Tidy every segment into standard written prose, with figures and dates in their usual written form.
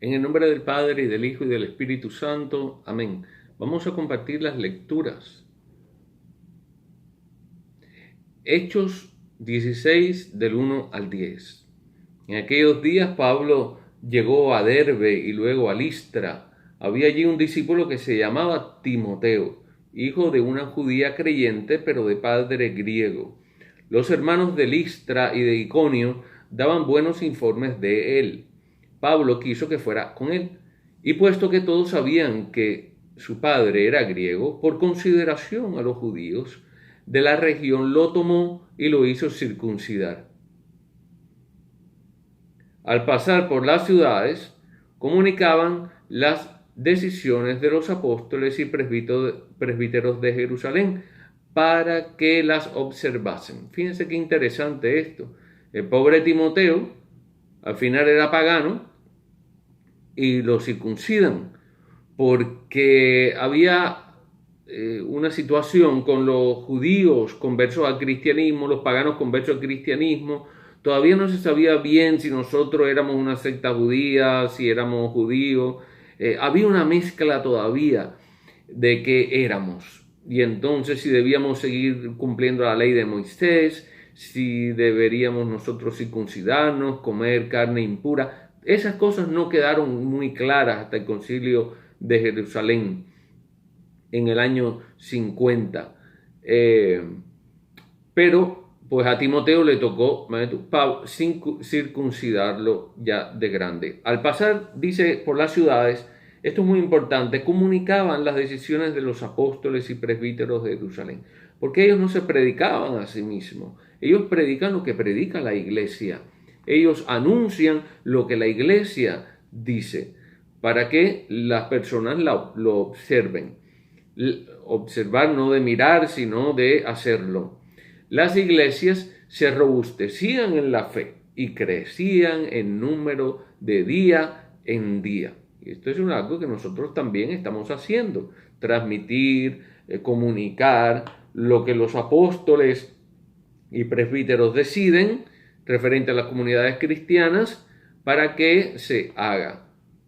En el nombre del Padre, y del Hijo, y del Espíritu Santo. Amén. Vamos a compartir las lecturas. Hechos 16, del 1 al 10. En aquellos días Pablo llegó a Derbe y luego a Listra. Había allí un discípulo que se llamaba Timoteo, hijo de una judía creyente, pero de padre griego. Los hermanos de Listra y de Iconio daban buenos informes de él. Pablo quiso que fuera con él, y puesto que todos sabían que su padre era griego, por consideración a los judíos de la región, lo tomó y lo hizo circuncidar. Al pasar por las ciudades, comunicaban las decisiones de los apóstoles y presbíteros de Jerusalén para que las observasen. Fíjense qué interesante esto. El pobre Timoteo al final era pagano y lo circuncidan porque había una situación con los judíos conversos al cristianismo, los paganos conversos al cristianismo. Todavía no se sabía bien si nosotros éramos una secta judía, si éramos judíos. Había una mezcla todavía de qué éramos. Y entonces si debíamos seguir cumpliendo la ley de Moisés, si deberíamos nosotros circuncidarnos, comer carne impura. Esas cosas no quedaron muy claras hasta el concilio de Jerusalén en el año 50. Pero pues a Timoteo le tocó circuncidarlo ya de grande. Al pasar, dice, por las ciudades, esto es muy importante, comunicaban las decisiones de los apóstoles y presbíteros de Jerusalén, porque ellos no se predicaban a sí mismos, ellos predican lo que predica la iglesia, ellos anuncian lo que la iglesia dice, para que las personas lo observen. Observar no de mirar, sino de hacerlo. Las iglesias se robustecían en la fe y crecían en número de día en día. Y esto es algo que nosotros también estamos haciendo, transmitir, comunicar lo que los apóstoles y presbíteros deciden referente a las comunidades cristianas para que se haga.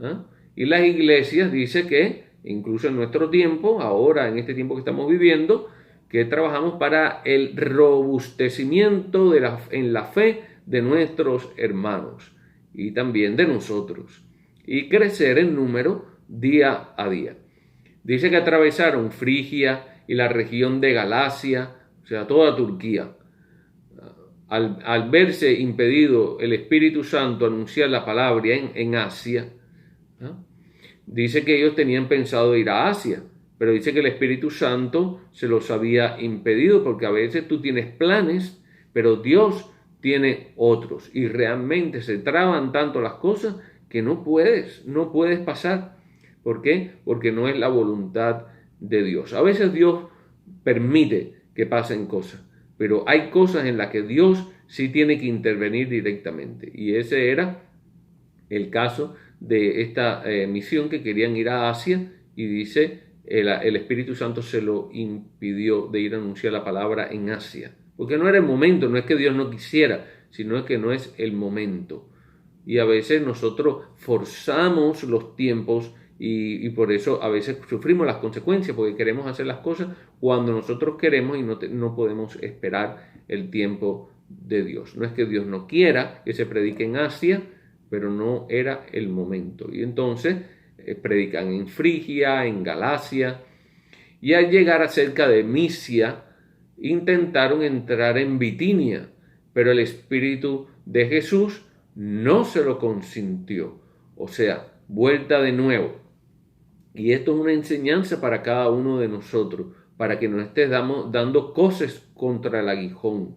¿eh? Y las iglesias dice que, incluso en nuestro tiempo, ahora en este tiempo que estamos viviendo, que trabajamos para el robustecimiento en la fe de nuestros hermanos y también de nosotros, y crecer en número día a día. Dice que atravesaron Frigia y la región de Galacia, o sea, toda Turquía. Al verse impedido el Espíritu Santo anunciar la palabra en Asia, ¿no? Dice que ellos tenían pensado ir a Asia, pero dice que el Espíritu Santo se los había impedido, porque a veces tú tienes planes, pero Dios tiene otros, y realmente se traban tanto las cosas que no puedes pasar. ¿Por qué? Porque no es la voluntad de Dios. A veces Dios permite que pasen cosas, pero hay cosas en las que Dios sí tiene que intervenir directamente, y ese era el caso de esta misión, que querían ir a Asia, y dice el Espíritu Santo se lo impidió de ir a anunciar la palabra en Asia, porque no era el momento. No es que Dios no quisiera, sino que no es el momento. Y a veces nosotros forzamos los tiempos, y por eso a veces sufrimos las consecuencias, porque queremos hacer las cosas cuando nosotros queremos, y no podemos esperar el tiempo de Dios. No es que Dios no quiera que se predique en Asia, pero no era el momento. Y entonces predican en Frigia, en Galacia, y al llegar a cerca de Misia, intentaron entrar en Bitinia, pero el Espíritu de Jesús no se lo consintió. O sea, vuelta de nuevo. Y esto es una enseñanza para cada uno de nosotros, para que no estés dando cosas contra el aguijón.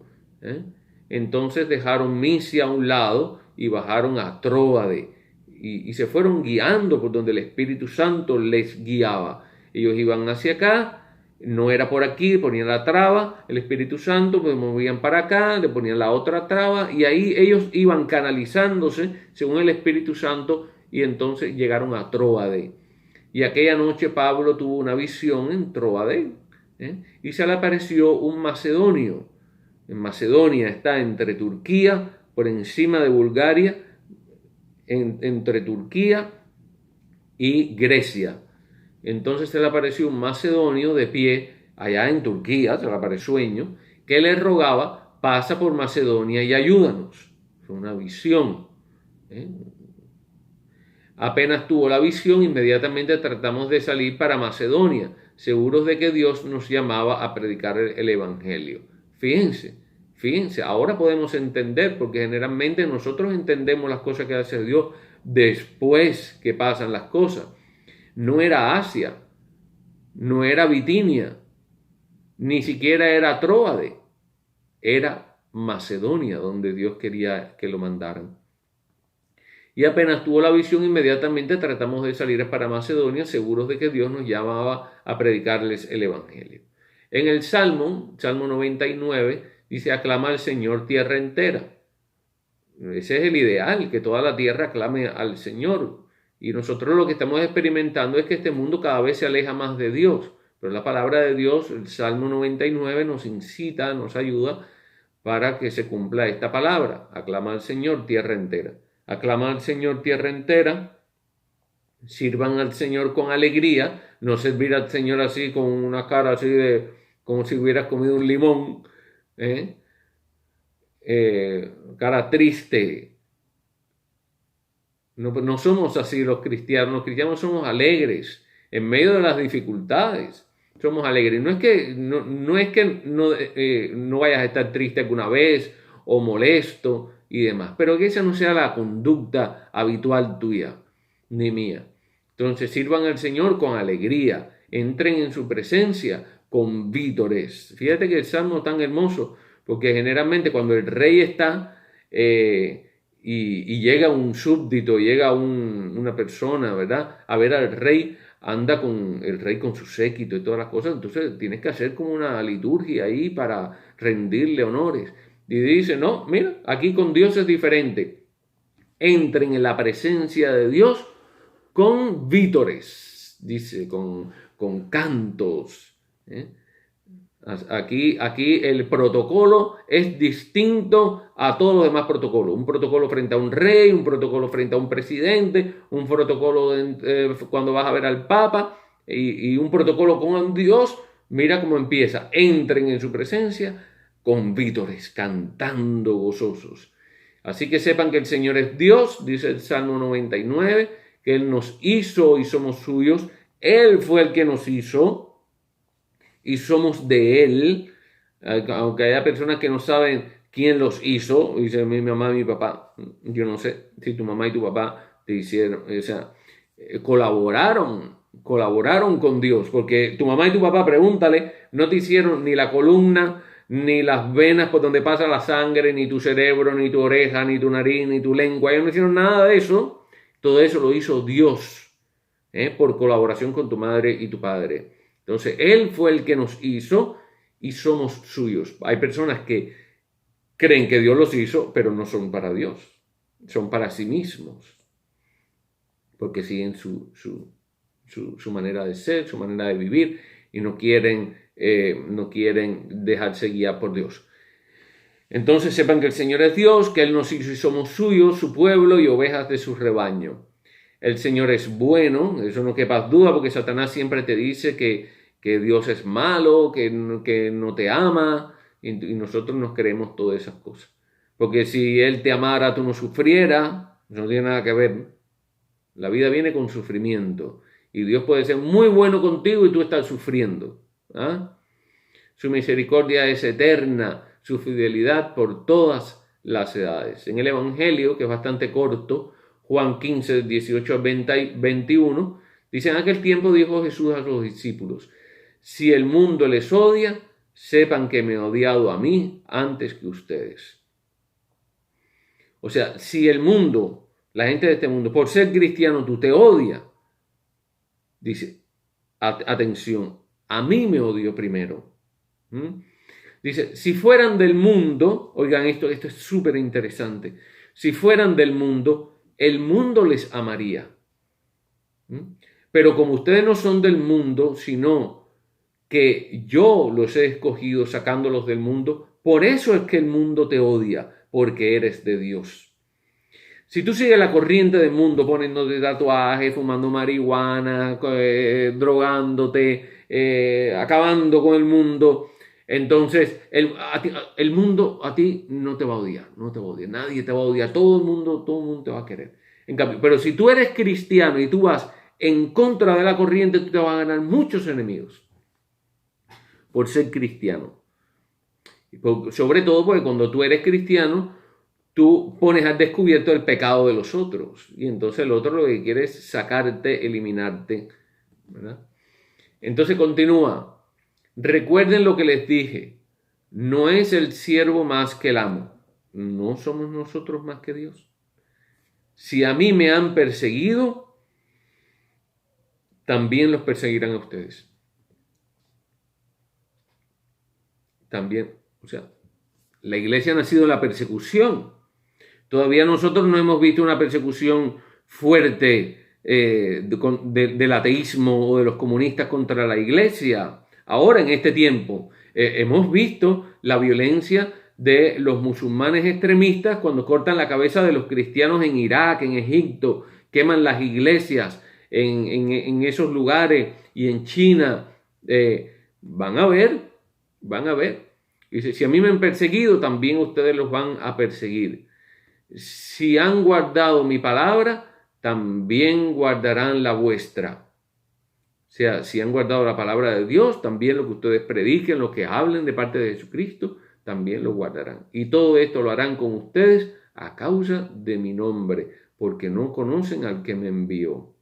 Entonces dejaron Misia a un lado y bajaron a Tróade, y se fueron guiando por donde el Espíritu Santo les guiaba. Ellos iban hacia acá, no era por aquí, ponían la traba, el Espíritu Santo, pues movían para acá, le ponían la otra traba, y ahí ellos iban canalizándose según el Espíritu Santo, y entonces llegaron a Tróade. Y aquella noche Pablo tuvo una visión en Tróade, y se le apareció un macedonio. En Macedonia está entre Turquía, por encima de Bulgaria, entre Turquía y Grecia. Entonces se le apareció un macedonio de pie allá en Turquía, se le apareció sueño, que le rogaba: pasa por Macedonia y ayúdanos. Fue una visión. Apenas tuvo la visión, inmediatamente tratamos de salir para Macedonia, seguros de que Dios nos llamaba a predicar el Evangelio. Fíjense, ahora podemos entender, porque generalmente nosotros entendemos las cosas que hace Dios después que pasan las cosas. No era Asia, no era Bitinia, ni siquiera era Tróade, era Macedonia donde Dios quería que lo mandaran. Y apenas tuvo la visión, inmediatamente tratamos de salir para Macedonia, seguros de que Dios nos llamaba a predicarles el Evangelio. En el Salmo 99, dice: aclama al Señor tierra entera. Ese es el ideal, que toda la tierra aclame al Señor. Y nosotros lo que estamos experimentando es que este mundo cada vez se aleja más de Dios. Pero la palabra de Dios, el Salmo 99, nos incita, nos ayuda para que se cumpla esta palabra: aclama al Señor tierra entera. Aclama al Señor tierra entera, sirvan al Señor con alegría, no servir al Señor así con una cara así de como si hubieras comido un limón, cara triste. No somos así los cristianos somos alegres en medio de las dificultades. Somos alegres. No es que no vayas a estar triste alguna vez o molesto y demás, pero que esa no sea la conducta habitual tuya ni mía. Entonces sirvan al Señor con alegría, entren en su presencia con vítores. Fíjate que el salmo es tan hermoso, porque generalmente cuando el rey está y llega un súbdito, llega una persona, ¿verdad?, a ver al rey, anda con el rey con su séquito y todas las cosas, entonces tienes que hacer como una liturgia ahí para rendirle honores. Y dice: no, mira, aquí con Dios es diferente. Entren en la presencia de Dios con vítores, dice, con cantos. Aquí el protocolo es distinto a todos los demás protocolos. Un protocolo frente a un rey, un protocolo frente a un presidente, un protocolo cuando vas a ver al Papa y un protocolo con Dios. Mira cómo empieza: entren en su presencia con vítores, cantando gozosos. Así que sepan que el Señor es Dios, dice el Salmo 99, que Él nos hizo y somos suyos. Él fue el que nos hizo y somos de Él. Aunque haya personas que no saben quién los hizo, dice mi mamá y mi papá. Yo no sé si tu mamá y tu papá te hicieron, o sea, colaboraron con Dios, porque tu mamá y tu papá, pregúntale, no te hicieron ni la columna, ni las venas por donde pasa la sangre, ni tu cerebro, ni tu oreja, ni tu nariz, ni tu lengua. Ellos no hicieron nada de eso. Todo eso lo hizo Dios, por colaboración con tu madre y tu padre. Entonces, Él fue el que nos hizo y somos suyos. Hay personas que creen que Dios los hizo, pero no son para Dios. Son para sí mismos. Porque siguen su manera de ser, su manera de vivir, y no quieren dejarse guiar por Dios. Entonces sepan que el Señor es Dios, que Él nos hizo y somos suyos, su pueblo y ovejas de su rebaño. El Señor es bueno, eso no quepa duda, porque Satanás siempre te dice que Dios es malo, que no te ama, y nosotros nos creemos todas esas cosas. Porque si Él te amara, tú no sufrieras, eso no tiene nada que ver. La vida viene con sufrimiento. Y Dios puede ser muy bueno contigo y tú estás sufriendo. Su misericordia es eterna, su fidelidad por todas las edades. En el Evangelio, que es bastante corto, Juan 15, 18 a 21, dice: en aquel tiempo dijo Jesús a sus discípulos: si el mundo les odia, sepan que me ha odiado a mí antes que ustedes. O sea, si el mundo, la gente de este mundo, por ser cristiano, tú te odia, dice, atención, a mí me odió primero. Dice: si fueran del mundo, oigan esto es súper interesante, si fueran del mundo, el mundo les amaría. Pero como ustedes no son del mundo, sino que yo los he escogido sacándolos del mundo, por eso es que el mundo te odia, porque eres de Dios. Si tú sigues la corriente del mundo poniéndote tatuajes, fumando marihuana, drogándote, acabando con el mundo, entonces el mundo a ti no te va a odiar, no te va a odiar, nadie te va a odiar, todo el mundo te va a querer. En cambio, pero si tú eres cristiano y tú vas en contra de la corriente, tú te vas a ganar muchos enemigos por ser cristiano. Sobre todo porque cuando tú eres cristiano, tú pones al descubierto el pecado de los otros. Y entonces el otro lo que quiere es sacarte, eliminarte, ¿verdad? Entonces continúa. Recuerden lo que les dije. No es el siervo más que el amo. ¿No somos nosotros más que Dios? Si a mí me han perseguido, también los perseguirán a ustedes. También, o sea, la iglesia ha nacido en la persecución. Todavía nosotros no hemos visto una persecución fuerte del ateísmo o de los comunistas contra la iglesia. Ahora, en este tiempo, hemos visto la violencia de los musulmanes extremistas cuando cortan la cabeza de los cristianos en Irak, en Egipto, queman las iglesias en esos lugares y en China. Van a ver. Dice, si a mí me han perseguido, también ustedes los van a perseguir. Si han guardado mi palabra, también guardarán la vuestra. O sea, si han guardado la palabra de Dios, también lo que ustedes prediquen, lo que hablen de parte de Jesucristo, también lo guardarán. Y todo esto lo harán con ustedes a causa de mi nombre, porque no conocen al que me envió.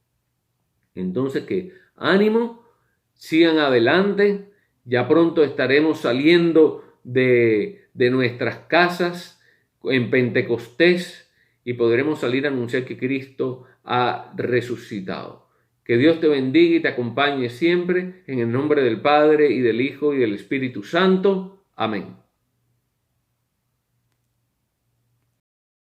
Entonces, que ánimo, sigan adelante. Ya pronto estaremos saliendo de nuestras casas en Pentecostés y podremos salir a anunciar que Cristo ha resucitado. Que Dios te bendiga y te acompañe siempre en el nombre del Padre y del Hijo y del Espíritu Santo. Amén.